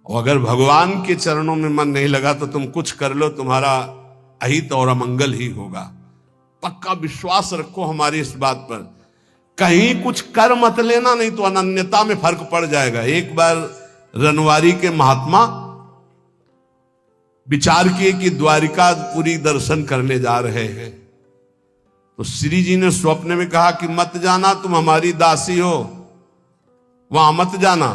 और अगर भगवान के चरणों में मन नहीं लगा तो तुम कुछ कर लो, तुम्हारा अहित और अमंगल ही होगा। पक्का विश्वास रखो हमारी इस बात पर, कहीं कुछ कर मत लेना, नहीं तो अनन्यता में फर्क पड़ जाएगा। एक बार रनवारी के महात्मा विचार किए कि द्वारिकापुरी दर्शन करने जा रहे हैं, तो श्री जी ने स्वप्न में कहा कि मत जाना, तुम हमारी दासी हो, वहां मत जाना।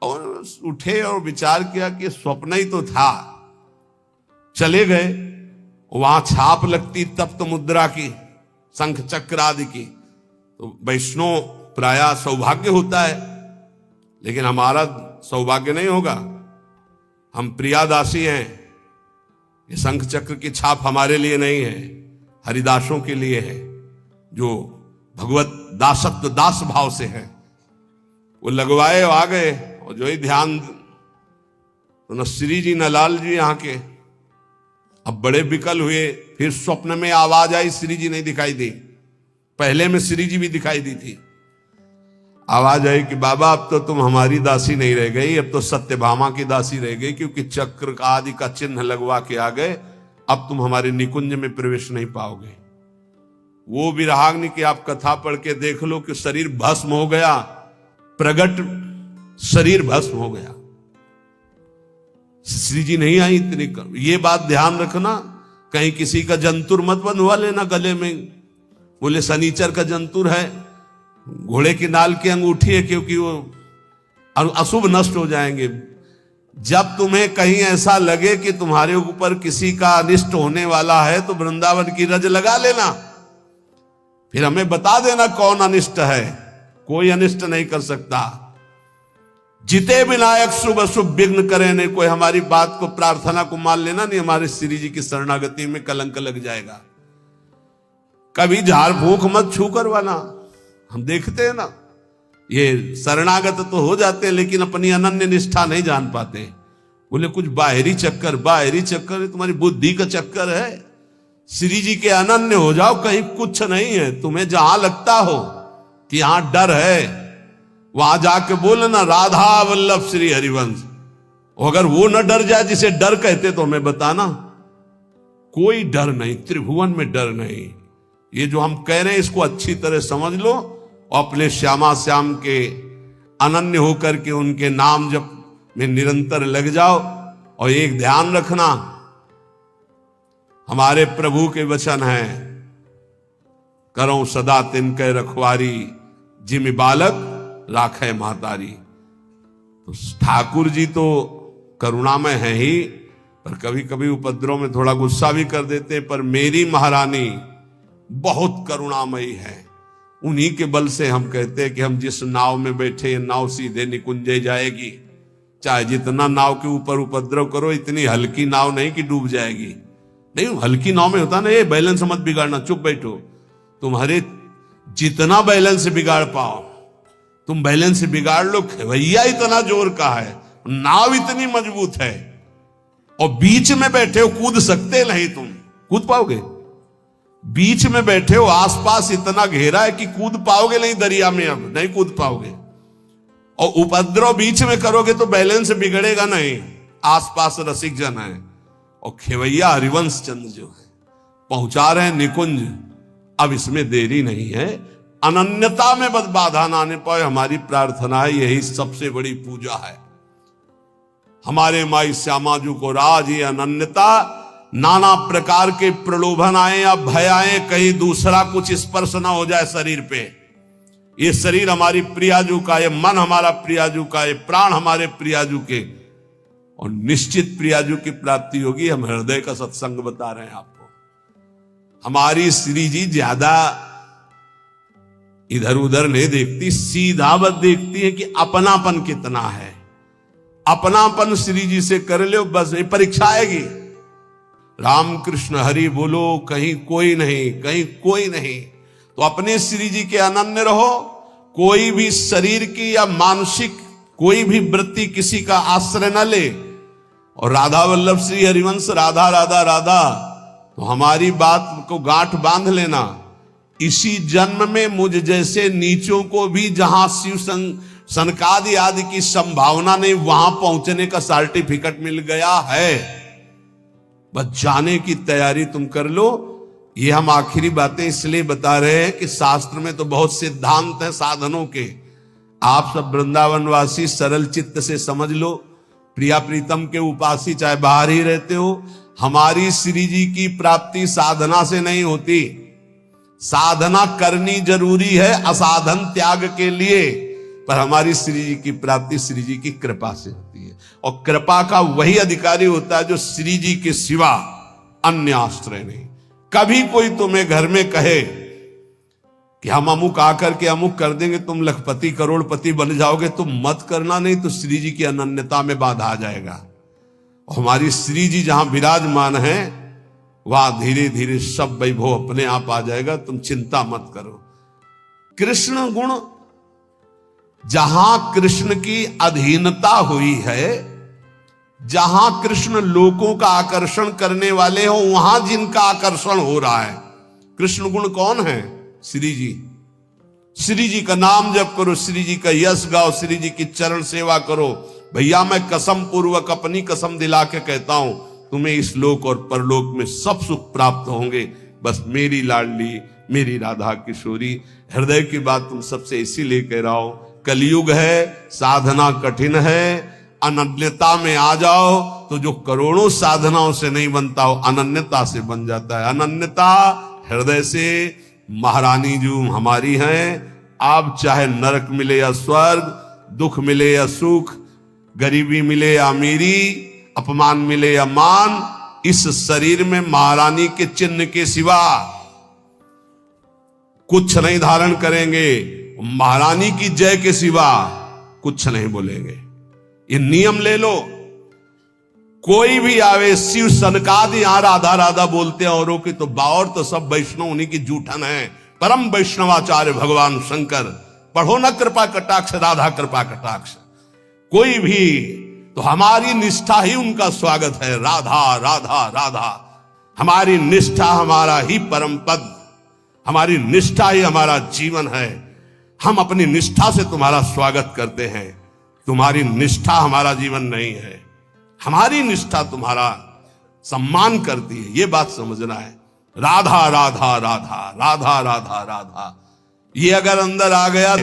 और उठे और विचार किया कि स्वप्न ही तो था, चले गए। वहां छाप लगती तप्त मुद्रा की, शंख चक्र आदि की, तो वैष्णव प्रायः सौभाग्य होता है, लेकिन हमारा सौभाग्य नहीं होगा। हम प्रियादासी हैं, ये शंख चक्र की छाप हमारे लिए नहीं है, हरिदासों के लिए है, जो भगवत दासत्व दास भाव से है। वो लगवाए आ गए, और जो ही ध्यान, तो न श्री जी न लाल जी यहाँ के। अब बड़े विकल हुए, फिर स्वप्न में आवाज आई, श्री जी नहीं दिखाई दी, पहले में श्री जी भी दिखाई दी थी। आवाज आई कि बाबा अब तो तुम हमारी दासी नहीं रह गई, अब तो सत्यभामा की दासी रह गई, क्योंकि चक्र आदि का चिन्ह लगवा के आ गए, अब तुम हमारे निकुंज में प्रवेश नहीं पाओगे। वो विराग्नि की आप कथा पढ़ के देख लो कि शरीर भस्म हो गया, प्रगट शरीर भस्म हो गया। श्री जी नहीं आई इतनी। ये बात ध्यान रखना, कहीं किसी का जंतुर मत बंधवा लेना गले में। बोले शनिचर का जंतुर है, घोड़े की नाल की अंगूठी है, क्योंकि वो अशुभ नष्ट हो जाएंगे। जब तुम्हें कहीं ऐसा लगे कि तुम्हारे ऊपर किसी का अनिष्ट होने वाला है, तो वृंदावन की रज लगा लेना, फिर हमें बता देना कौन अनिष्ट है। कोई अनिष्ट नहीं कर सकता। जिते विनायक शुभ अशुभ विघ्न करे नहीं, कोई हमारी बात को, प्रार्थना को मान लेना नहीं, हमारे श्री जी की शरणागति में कलंक लग जाएगा। कभी झाड़ फूंक मत छू करवाना। हम देखते हैं ना, ये शरणागत तो हो जाते हैं, लेकिन अपनी अनन्य निष्ठा नहीं जान पाते। बोले कुछ बाहरी चक्कर, बाहरी चक्कर है, तुम्हारी बुद्धि का चक्कर है। श्री जी के अनन्य हो जाओ, कहीं कुछ नहीं है। तुम्हें जहां लगता हो कि यहां डर है, वहां जाके बोलना राधा वल्लभ श्री हरिवंश। अगर वो न डर जाए जिसे डर कहते, तो हमें बताना। कोई डर नहीं, त्रिभुवन में डर नहीं। ये जो हम कह रहे हैं इसको अच्छी तरह समझ लो, और अपने श्यामा श्याम के अनन्य होकर के उनके नाम जप में निरंतर लग जाओ। और एक ध्यान रखना, हमारे प्रभु के वचन हैं, करो सदा तिनके रखवारी, जिमि बालक राखे महतारी। तो ठाकुर जी तो करुणामय है ही, पर कभी कभी उपद्रव में थोड़ा गुस्सा भी कर देते हैं। पर मेरी महारानी बहुत करुणामयी है। उन्हीं के बल से हम कहते हैं कि हम जिस नाव में बैठे, नाव सीधे निकुंजे जाएगी। चाहे जितना नाव के ऊपर उपद्रव करो, इतनी हल्की नाव नहीं कि डूब जाएगी। नहीं, हल्की नाव में होता ना, ये बैलेंस मत बिगाड़ना, चुप बैठो। तुम्हारे जितना बैलेंस बिगाड़ पाओ तुम बैलेंस बिगाड़ लो। भैया इतना जोर का है, नाव इतनी मजबूत है, और बीच में बैठे हो, कूद सकते नहीं। तुम कूद पाओगे? बीच में बैठे हो, आसपास इतना घेरा है कि कूद पाओगे नहीं दरिया में, अब नहीं कूद पाओगे। और उपद्रव बीच में करोगे तो बैलेंस बिगड़ेगा नहीं। आसपास रसिक जन है, और खेवैया हरिवंश चंद्र जो है पहुंचा रहे हैं निकुंज। अब इसमें देरी नहीं है, अनन्यता में बस बाधा ना आने पाए, हमारी प्रार्थना है। यही सबसे बड़ी पूजा है। हमारे माई श्यामा जी को राज ये अनन्यता, नाना प्रकार के प्रलोभन आए या भय आए, कहीं दूसरा कुछ स्पर्श ना हो जाए शरीर पे। ये शरीर हमारी प्रियाजू का, ये मन हमारा प्रियाजू का, ये प्राण हमारे प्रियाजू के, और निश्चित प्रियाजू की प्राप्ति होगी। हम हृदय का सत्संग बता रहे हैं आपको। हमारी श्री जी ज्यादा इधर उधर नहीं देखती, सीधा बस देखती है कि अपनापन कितना है। अपनापन श्री जी से कर लो, बस ये परीक्षा आएगी। राम कृष्ण हरि बोलो, कहीं कोई नहीं, कहीं कोई नहीं। तो अपने श्री जी के अनन्य रहो। कोई भी शरीर की या मानसिक कोई भी वृत्ति किसी का आश्रय न ले। और राधा वल्लभ श्री हरिवंश, राधा राधा राधा, तो हमारी बात को गांठ बांध लेना। इसी जन्म में मुझ जैसे नीचों को भी जहां शिव सनकादि आदि की संभावना नहीं, वहां पहुंचने का सर्टिफिकेट मिल गया है, बस जाने की तैयारी तुम कर लो। ये हम आखिरी बातें इसलिए बता रहे हैं कि शास्त्र में तो बहुत सिद्धांत है साधनों के, आप सब वृंदावनवासी सरल चित्त से समझ लो। प्रिया प्रीतम के उपासी चाहे बाहर ही रहते हो, हमारी श्री जी की प्राप्ति साधना से नहीं होती। साधना करनी जरूरी है असाधन त्याग के लिए, पर हमारी श्री जी की प्राप्ति श्री जी की कृपा से होती है। और कृपा का वही अधिकारी होता है जो श्री जी के सिवा अन्य आश्रय नहीं। कभी कोई तुम्हें घर में कहे कि हम अमुक आकर के अमुक कर देंगे, तुम लखपति करोड़पति बन जाओगे, तुम मत करना, नहीं तो श्री जी की अनन्यता में बाधा आ जाएगा। और हमारी श्री जी जहां विराजमान है वहां धीरे धीरे सब वैभव अपने आप आ जाएगा, तुम चिंता मत करो। कृष्ण गुण, जहां कृष्ण की अधीनता हुई है, जहां कृष्ण लोगों का आकर्षण करने वाले हो, वहां जिनका आकर्षण हो रहा है। कृष्ण गुण कौन है? श्री जी। श्री जी का नाम जप करो, श्री जी का यश गाओ, श्री जी की चरण सेवा करो। भैया मैं कसम पूर्वक अपनी कसम दिला के कहता हूं, तुम्हें इस लोक और परलोक में सब सुख प्राप्त होंगे, बस मेरी लाडली मेरी राधा किशोरी। हृदय की बात तुम सबसे इसीलिए कह रहा हूं, कलयुग है, साधना कठिन है, अनन्यता में आ जाओ तो जो करोड़ों साधनाओं से नहीं बनता हो अनन्यता से बन जाता है। अनन्यता हृदय से। महारानी जो हमारी हैं, आप चाहे नरक मिले या स्वर्ग, दुख मिले या सुख, गरीबी मिले या अमीरी, अपमान मिले या मान, इस शरीर में महारानी के चिन्ह के सिवा कुछ नहीं धारण करेंगे। महारानी की जय के सिवा कुछ नहीं बोलेंगे। ये नियम ले लो। कोई भी आवे, शिव सनकादि यहां राधा राधा बोलते हैं औरों की, तो बावर तो सब वैष्णव उन्हीं की जूठन है। परम वैष्णवाचार्य भगवान शंकर, पढ़ो न कृपा कटाक्ष, राधा कृपा कटाक्ष। कोई भी तो हमारी निष्ठा ही उनका स्वागत है। राधा राधा राधा, हमारी निष्ठा हमारा ही परम पद, हमारी निष्ठा ही हमारा जीवन है। हम अपनी निष्ठा से तुम्हारा स्वागत करते हैं, तुम्हारी निष्ठा हमारा जीवन नहीं है। हमारी निष्ठा तुम्हारा सम्मान करती है, ये बात समझना है। राधा राधा राधा राधा राधा राधा, ये अगर अंदर आ गया,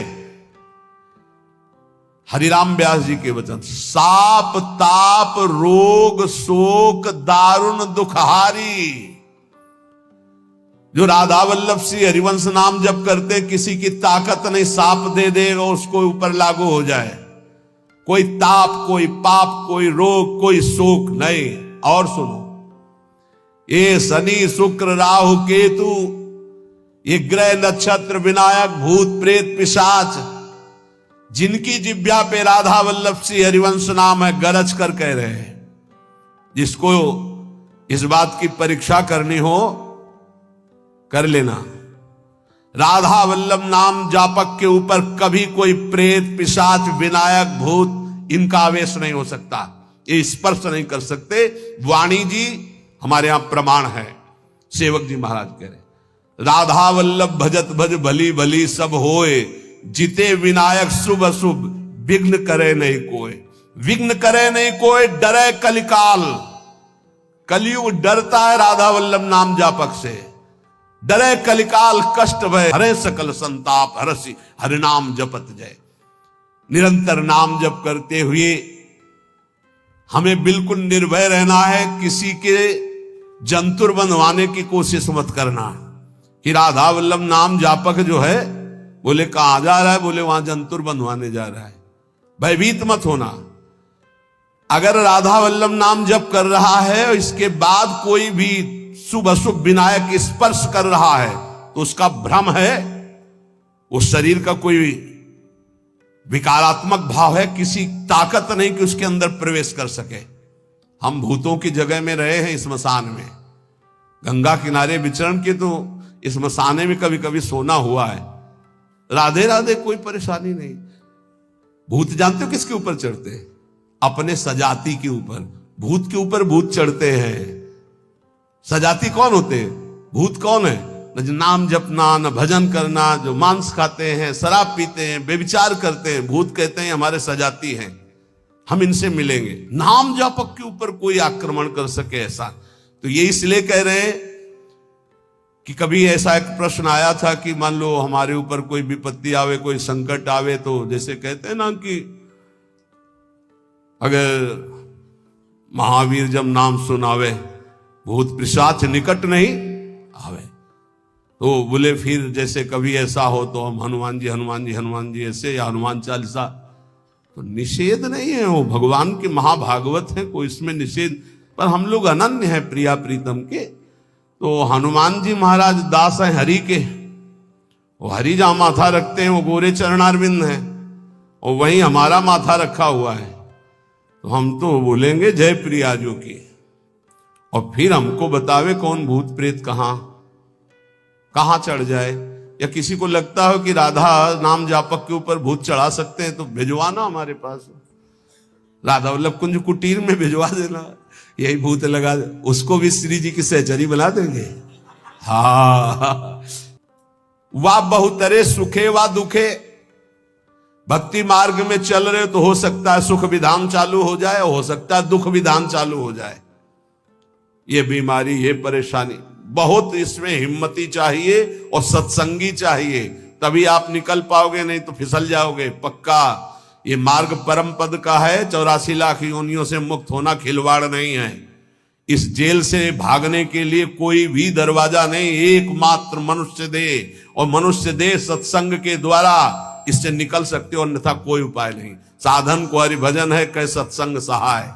हरिराम व्यास जी के वचन, साप ताप रोग शोक दारुण दुखहारी। जो राधा वल्लभ श्री हरिवंश नाम जप करते, किसी की ताकत नहीं साप दे देगा उसको ऊपर लागू हो जाए। कोई ताप, कोई पाप, कोई रोग, कोई शोक नहीं। और सुनो, ये शनि शुक्र राहु केतु, ये ग्रह नक्षत्र विनायक भूत प्रेत पिशाच, जिनकी जिब्या पे राधा वल्लभ श्री हरिवंश नाम है, गरज कर कह रहे हैं। जिसको इस बात की परीक्षा करनी हो कर लेना। राधा वल्लभ नाम जापक के ऊपर कभी कोई प्रेत पिशाच विनायक भूत इनका आवेश नहीं हो सकता, ये स्पर्श नहीं कर सकते। वाणी जी हमारे यहां प्रमाण है। सेवक जी महाराज कह रहे, राधा वल्लभ भजत भज भली भली सब होए, जिते विनायक शुभ अशुभ विघ्न करे नहीं कोई। विघ्न करे नहीं कोई, डरे कलिकाल। कलयुग डरता है राधा वल्लभ नाम जापक से। डरे कलिकाल कष्ट भय, हरे सकल संताप हरसी, हरिनाम जपत जय। निरंतर नाम जप करते हुए हमें बिल्कुल निर्भय रहना है। किसी के जंतुर बंधवाने की कोशिश मत करना कि राधा वल्लभ नाम जापक जो है, बोले कहां जा रहा है, बोले वहां जंतुर बंधवाने जा रहा है। भयभीत मत होना। अगर राधा वल्लभ नाम जप कर रहा है और इसके बाद कोई भी शुभ अशुभ विनायक स्पर्श कर रहा है, तो उसका भ्रम है, वो शरीर का कोई विकारात्मक भाव है। किसी ताकत नहीं कि उसके अंदर प्रवेश कर सके। हम भूतों की जगह में रहे हैं, स्मशान में, गंगा किनारे विचरण के, तो स्मशाने में कभी कभी सोना हुआ है। राधे राधे, कोई परेशानी नहीं। भूत जानते हो किसके ऊपर चढ़ते हैं? अपने सजाती के ऊपर। भूत के ऊपर भूत चढ़ते हैं। सजाती कौन होते हैं? भूत कौन है? न नाम जपना, न भजन करना, जो मांस खाते हैं, शराब पीते हैं, बेविचार करते हैं, भूत कहते हैं हमारे सजाती हैं, हम इनसे मिलेंगे। नाम जपक के ऊपर कोई आक्रमण कर सके ऐसा, तो ये इसलिए कह रहे हैं कि कभी ऐसा एक प्रश्न आया था कि मान लो हमारे ऊपर कोई विपत्ति आवे, कोई संकट आवे, तो जैसे कहते हैं ना कि अगर महावीर जब नाम सुनावे भूत पिशाच निकट नहीं आवे, तो बोले फिर जैसे कभी ऐसा हो तो हम हनुमान जी हनुमान जी हनुमान जी ऐसे, या हनुमान चालीसा, तो निषेध नहीं है, वो भगवान के महाभागवत है, कोई इसमें निषेध, पर हम लोग अनन्य है प्रिया प्रीतम के। तो हनुमान जी महाराज दास हैं हरि के, वो हरि जहां माथा रखते हैं वो गोरे चरणारविंद है, और वहीं हमारा माथा रखा हुआ है, तो हम तो बोलेंगे जय प्रिया जो की, और फिर हमको बतावे कौन भूत प्रेत कहां चढ़ जाए। या किसी को लगता हो कि राधा नाम जापक के ऊपर भूत चढ़ा सकते हैं तो भिजवाना हमारे पास, राधा वल्लभ कुंज कुटीर में भिजवा देना, यही भूत लगा दे, उसको भी श्री जी की सहचरी बना देंगे। हाँ, वाह बहुतरे सुखे वा दुखे, भक्ति मार्ग में चल रहे तो हो सकता है सुख विधान चालू हो जाए, हो सकता है दुख विधान चालू हो जाए। ये बीमारी, ये परेशानी, बहुत इसमें हिम्मती चाहिए और सत्संगी चाहिए, तभी आप निकल पाओगे, नहीं तो फिसल जाओगे पक्का। ये मार्ग परम पद का है, 84 लाख योनियों से मुक्त होना खिलवाड़ नहीं है। इस जेल से भागने के लिए कोई भी दरवाजा नहीं, एकमात्र मनुष्य देह, और मनुष्य देह सत्संग के द्वारा इससे निकल सकते हो, अन्यथा कोई उपाय नहीं। साधन को हरि भजन है, कै सत्संग सहाय,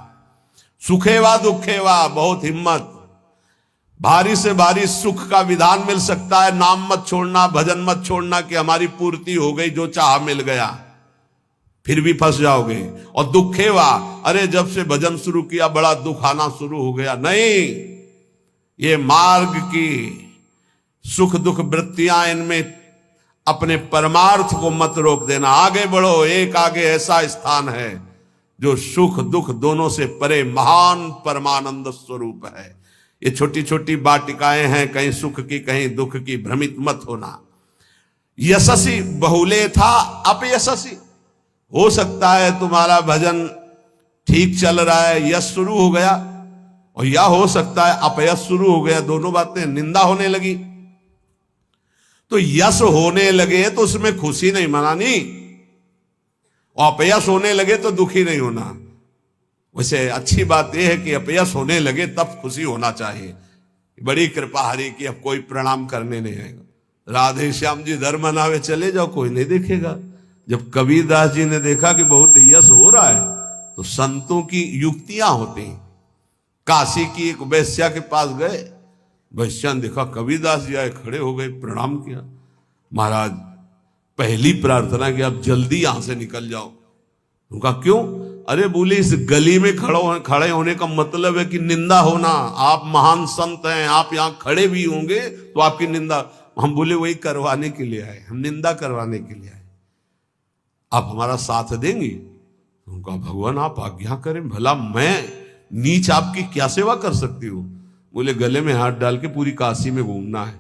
सुखेवा दुखेवा, बहुत हिम्मत। भारी से भारी सुख का विधान मिल सकता है, नाम मत छोड़ना, भजन मत छोड़ना कि हमारी पूर्ति हो गई, जो चाह मिल गया, फिर भी फंस जाओगे। और दुखेवा, अरे जब से भजन शुरू किया बड़ा दुख आना शुरू हो गया, नहीं, ये मार्ग की सुख दुख वृत्तियां, इनमें अपने परमार्थ को मत रोक देना, आगे बढ़ो। एक आगे ऐसा स्थान है जो सुख दुख दोनों से परे महान परमानंद स्वरूप है। ये छोटी छोटी बाटिकाएं हैं, कहीं सुख की कहीं दुख की, भ्रमित मत होना। यशसी बहुले था अपयशसी, हो सकता है तुम्हारा भजन ठीक चल रहा है, यश शुरू हो गया, और या हो सकता है अपयश शुरू हो गया, दोनों बातें, निंदा होने लगी। तो यश होने लगे तो उसमें खुशी नहीं मनानी, और अपयश होने लगे तो दुखी नहीं होना। वैसे अच्छी बात यह है कि अपयश होने लगे तब खुशी होना चाहिए, बड़ी कृपा हरि की, अब कोई प्रणाम करने नहीं आएगा। राधे श्याम जी धर्म मनावे चले जाओ, कोई नहीं देखेगा। जब कबीरदास जी ने देखा कि बहुत यश हो रहा है, तो संतों की युक्तियां होती हैं। काशी की एक वैश्या के पास गए, वैश्या ने देखा कबीरदास जी आए, खड़े हो गए, प्रणाम किया। महाराज पहली प्रार्थना कि आप जल्दी यहां से निकल जाओ। उनका क्यों? अरे बोले इस गली में खड़े होने का मतलब है कि निंदा होना, आप महान संत हैं, आप यहां खड़े भी होंगे तो आपकी निंदा। हम बोले वही करवाने के लिए आए, हम निंदा करवाने के लिए आए, आप हमारा साथ देंगी? उनका भगवान आप आज्ञा करें, भला मैं नीच आपकी क्या सेवा कर सकती हूँ? बोले गले में हाथ डाल के पूरी काशी में घूमना है।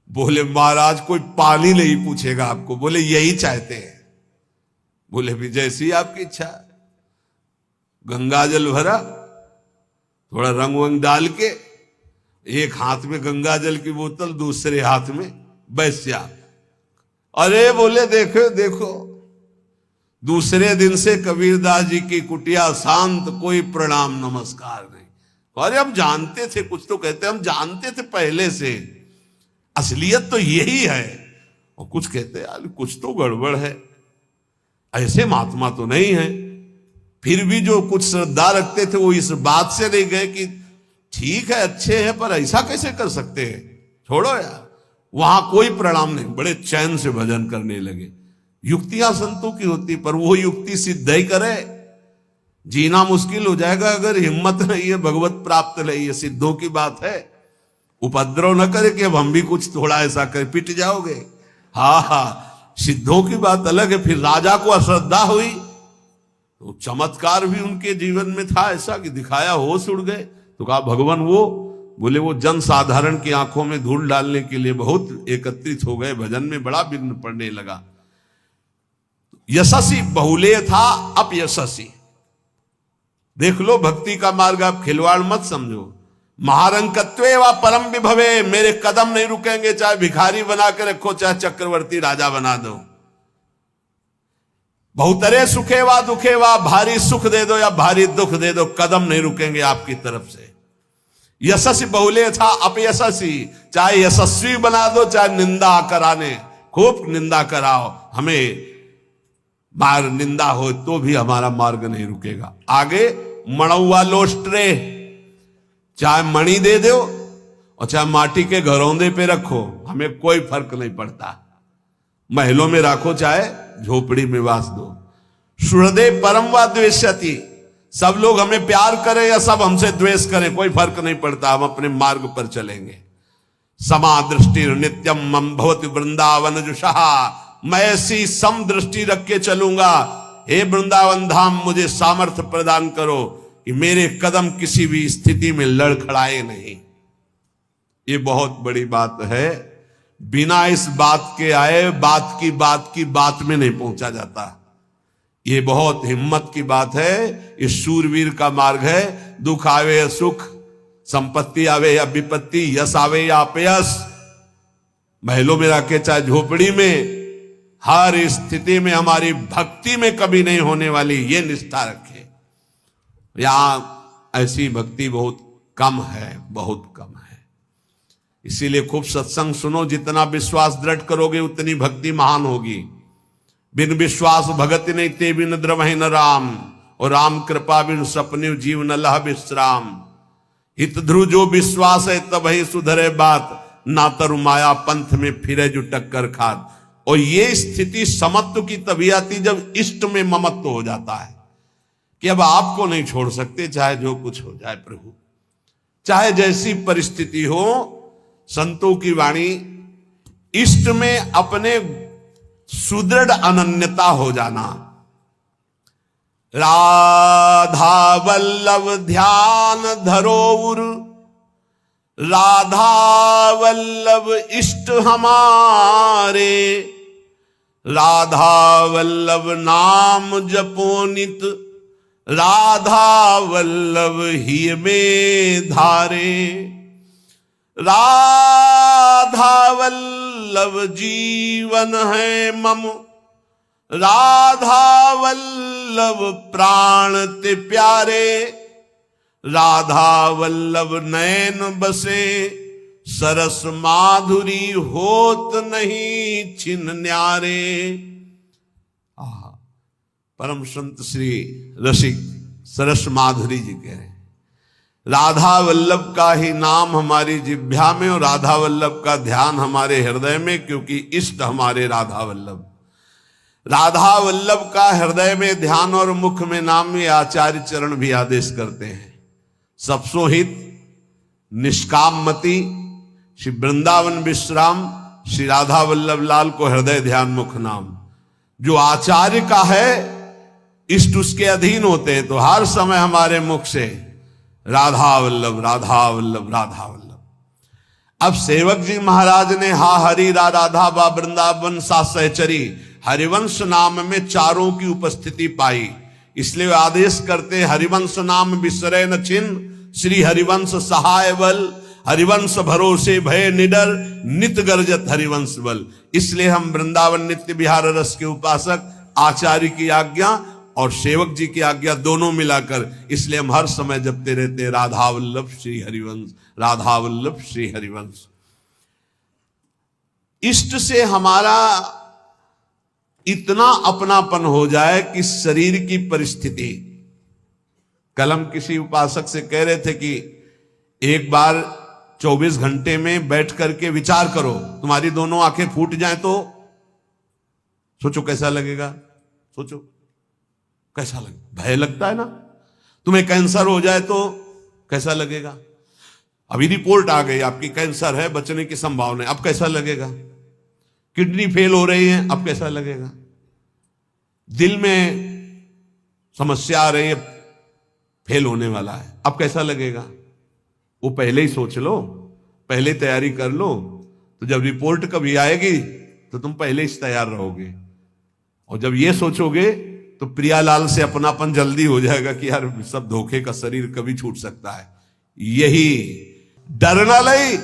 बोले महाराज कोई पानी नहीं पूछेगा आपको, बोले यही चाहते हैं। बोले भी जैसी आपकी इच्छा, गंगा जल भरा, थोड़ा रंग वंग डाल के, एक हाथ में गंगा जल की बोतल, दूसरे हाथ में वैश्या। अरे बोले देखो देखो, दूसरे दिन से कबीरदास जी की कुटिया शांत, कोई प्रणाम नमस्कार नहीं। अरे हम जानते थे, कुछ तो कहते हम जानते थे पहले से, असलियत तो यही है। और कुछ कहते यार कुछ तो गड़बड़ है, ऐसे महात्मा तो नहीं है। फिर भी जो कुछ श्रद्धा रखते थे वो इस बात से नहीं गए कि ठीक है अच्छे हैं पर ऐसा कैसे कर सकते हैं, छोड़ो यार। वहां कोई प्रणाम नहीं, बड़े चैन से भजन करने लगे। युक्तियां संतों की होती, पर वो युक्ति सिद्ध ही करे, जीना मुश्किल हो जाएगा अगर हिम्मत नहीं है, भगवत प्राप्त नहीं है। सिद्धों की बात है, उपद्रव न करे कि अब हम भी कुछ थोड़ा ऐसा कर पिट जाओगे। हाँ हाँ, सिद्धों की बात अलग है। फिर राजा को अश्रद्धा हुई तो चमत्कार भी उनके जीवन में था ऐसा कि दिखाया, होश उड़ गए। तो कहा भगवान वो बोले वो जन साधारण की आंखों में धूल डालने के लिए बहुत एकत्रित हो गए, भजन में बड़ा विघ्न पड़ने लगा। यशस्वी बहुलेय था, अपयशस्वी। देख लो भक्ति का मार्ग, आप खिलवाड़ मत समझो। महारंकत्वे व परम विभवे, मेरे कदम नहीं रुकेंगे, चाहे भिखारी बना के रखो, चाहे चक्रवर्ती राजा बना दो। बहुतरे सुखे वा दुखे वा, भारी सुख दे दो या भारी दुख दे दो, कदम नहीं रुकेंगे आपकी तरफ से। यशस्वी बहुलेय था, अपयशस्वी, चाहे यशस्वी बना दो चाहे निंदा कराने, खूब निंदा कराओ, हमें मार निंदा हो तो भी हमारा मार्ग नहीं रुकेगा। आगे मणौवा लोस्ट्रे, चाहे मणि दे दो और चाहे माटी के घरौंदे पे रखो, हमें कोई फर्क नहीं पड़ता। महलों में रखो चाहे झोपड़ी में वास दो। सुहृदे परम व द्वेष्यति, सब लोग हमें प्यार करें या सब हमसे द्वेष करें, कोई फर्क नहीं पड़ता, हम अपने मार्ग पर चलेंगे। समा दृष्टि नित्यम मम भवति वृंदावन जुषहा, मैं ऐसी सम दृष्टि रख के चलूंगा। हे वृंदावन धाम, मुझे सामर्थ्य प्रदान करो कि मेरे कदम किसी भी स्थिति में लड़खड़ाए नहीं। ये बहुत बड़ी बात है। बिना इस बात के आए बात की बात में नहीं पहुंचा जाता। ये बहुत हिम्मत की बात है। इस शूरवीर का मार्ग है। दुख आवे या सुख, संपत्ति आवे या विपत्ति, यश आवे या अपयश, महलों में रखे चाहे झोपड़ी में, हर स्थिति में हमारी भक्ति में कभी नहीं होने वाली ये निष्ठा रखे। यहां ऐसी भक्ति बहुत कम है, बहुत कम है। इसीलिए खूब सत्संग सुनो, जितना विश्वास दृढ़ करोगे उतनी भक्ति महान होगी। बिन विश्वास भगति नहीं ते बिन द्रवहि न राम, और राम कृपा बिन सपने जीव न लह विश्राम। हित ध्रुव जो विश्वास है तब ही सुधरे बात, ना तरु माया पंथ में फिरे जो टक्कर खात। और ये स्थिति समत्व की तभी आती जब इष्ट में ममत्व हो जाता है कि अब आपको नहीं छोड़ सकते, चाहे जो कुछ हो जाए प्रभु, चाहे जैसी परिस्थिति हो। संतों की वाणी, इष्ट में अपने सुदृढ़ अनन्यता हो जाना। राधा वल्लभ ध्यान धरोउर, राधा वल्लभ इष्ट हमारे, राधा वल्लभ नाम जपोनित, राधा वल्लभ ही में धारे। राधा वल्लभ जीवन है मम, राधा वल्लभ प्राण ते प्यारे, राधा वल्लभ नयन बसे, सरस माधुरी होत नहीं छिन न्यारे। परम संत श्री रसिक सरस माधुरी जी कह रहे हैं, राधा वल्लभ का ही नाम हमारी जिह्वा में और राधा वल्लभ का ध्यान हमारे हृदय में, क्योंकि इष्ट हमारे राधा वल्लभ। राधा वल्लभ का हृदय में ध्यान और मुख में नाम, ये आचार्य चरण भी आदेश करते हैं। सबसो हित निष्काम मति, श्री वृंदावन विश्राम, श्री राधा वल्लभ लाल को हृदय ध्यान मुख नाम। जो आचार्य का है इष्ट उसके अधीन होते हैं, तो हर समय हमारे मुख से राधा वल्लभ राधा वल्लभ राधा वल्लभ। अब सेवक जी महाराज ने हा हरि रा राधा बा वृंदावन सा सहचरी, हरिवंश नाम में चारों की उपस्थिति पाई। इसलिए आदेश करते हरिवंश नाम विसरे न छिन्न, श्री हरिवंश सहाय बल, हरिवंश भरोसे भय निडर, नित गर्जत हरिवंश बल। इसलिए हम वृंदावन नित्य विहार रस के उपासक, आचार्य की आज्ञा और सेवक जी की आज्ञा दोनों मिलाकर, इसलिए हम हर समय जपते रहते राधा वल्लभ श्री हरिवंश, राधा वल्लभ श्री हरिवंश। इष्ट से हमारा इतना अपनापन हो जाए कि शरीर की परिस्थिति, कल हम किसी उपासक से कह रहे थे कि एक बार 24 घंटे में बैठ करके विचार करो, तुम्हारी दोनों आंखें फूट जाएं तो सोचो कैसा लगेगा। सोचो कैसा लगेगा, भय लगता है ना। तुम्हें कैंसर हो जाए तो कैसा लगेगा। अभी रिपोर्ट आ गई आपकी कैंसर है, बचने की संभावना है, अब कैसा लगेगा। किडनी फेल हो रही है, अब कैसा लगेगा। दिल में समस्या आ रही है, फेल होने वाला है, अब कैसा लगेगा। वो पहले ही सोच लो, पहले तैयारी कर लो, तो जब रिपोर्ट कभी आएगी तो तुम पहले ही तैयार रहोगे। और जब ये सोचोगे तो प्रियालाल से अपनापन जल्दी हो जाएगा कि यार सब धोखे का शरीर कभी छूट सकता है। यही डरना नहीं,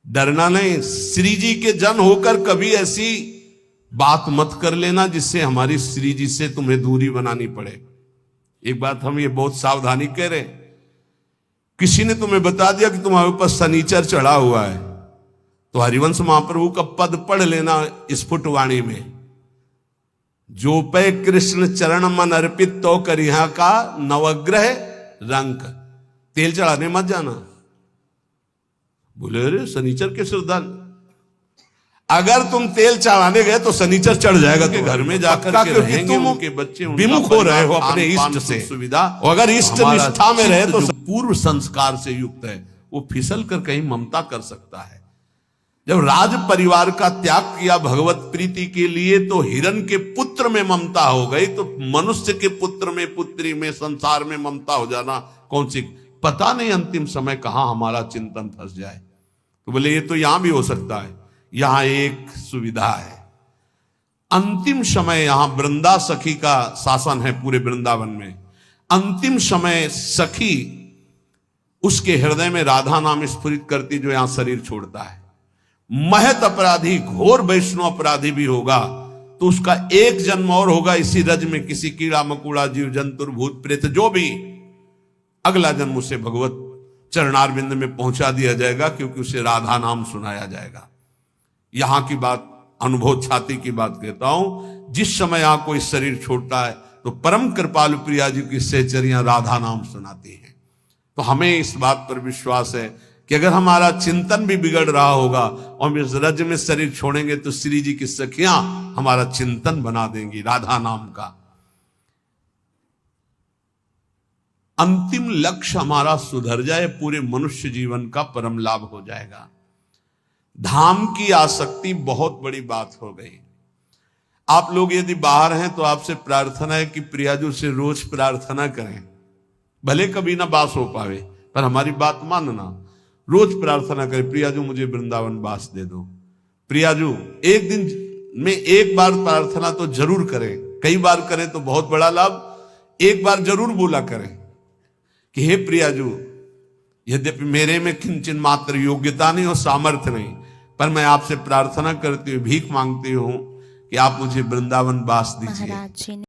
डरना नहीं। श्री जी के जन होकर कभी ऐसी बात मत कर लेना जिससे हमारी श्री जी से तुम्हें दूरी बनानी पड़े। एक बात हम ये बहुत सावधानी कह रहे, किसी ने तुम्हें बता दिया कि तुम्हारे ऊपर शनिचर चढ़ा हुआ है, तो हरिवंश महाप्रभु का पद पढ़ लेना स्फुटवाणी में, जो पे कृष्ण चरण मन अर्पित तो करिहा का नवग्रह रंक। तेल चढ़ाने मत जाना। बोले अरे शनिचर के श्रद्धालु, अगर तुम तेल चढ़ाने गए तो शनिचर चढ़ जाएगा कि घर में जाकर के रहेंगे, उनके बच्चे विमुख हो रहे हो अपने इष्ट से सुविधा, और अगर इष्ट निष्ठा में रहे तो पूर्व संस्कार से युक्त है, वो फिसल कर कहीं ममता कर सकता है। जब राज परिवार का त्याग किया भगवत प्रीति के लिए तो हिरण के पुत्र में ममता हो गई, तो मनुष्य के पुत्र में, पुत्री में, संसार में ममता हो जाना कौन सी, पता नहीं अंतिम समय कहां हमारा चिंतन फंस जाए। तो बोले ये तो यहां भी हो सकता है। यहां एक सुविधा है, अंतिम समय यहां वृंदा सखी का शासन है पूरे वृंदावन में। अंतिम समय सखी उसके हृदय में राधा नाम स्फुरित करती जो यहां शरीर छोड़ता है। महत अपराधी, घोर वैष्णव अपराधी भी होगा तो उसका एक जन्म और होगा इसी रज में, किसी कीड़ा मकुड़ा जीव जंतुर भूत प्रेत जो भी, अगला जन्म उसे भगवत चरणारविंद में पहुंचा दिया जाएगा, क्योंकि उसे राधा नाम सुनाया जाएगा। यहां की बात, अनुभव छाती की बात कहता हूं, जिस समय यहां कोई शरीर छोड़ता है तो परम कृपालु प्रिया जी की सहचरियां राधा नाम सुनाती हैं। तो हमें इस बात पर विश्वास है कि अगर हमारा चिंतन भी बिगड़ रहा होगा और हम इस रज में शरीर छोड़ेंगे तो श्री जी की सखियां हमारा चिंतन बना देंगी राधा नाम का। अंतिम लक्ष्य हमारा सुधर जाए, पूरे मनुष्य जीवन का परम लाभ हो जाएगा। धाम की आसक्ति बहुत बड़ी बात हो गई। आप लोग यदि बाहर हैं तो आपसे प्रार्थना है कि प्रियाजू से रोज प्रार्थना करें, भले कभी ना बास हो पावे पर हमारी बात मानना, रोज प्रार्थना करें प्रियाजू मुझे वृंदावन बास दे दो। प्रियाजू एक दिन में एक बार प्रार्थना तो जरूर करें, कई बार करें तो बहुत बड़ा लाभ, एक बार जरूर बोला करें कि हे प्रियाजू, यद्यपि मेरे में किंचन मात्र योग्यता नहीं और सामर्थ्य नहीं, पर मैं आपसे प्रार्थना करती हूँ, भीख मांगती हूँ कि आप मुझे वृंदावन बास दीजिए।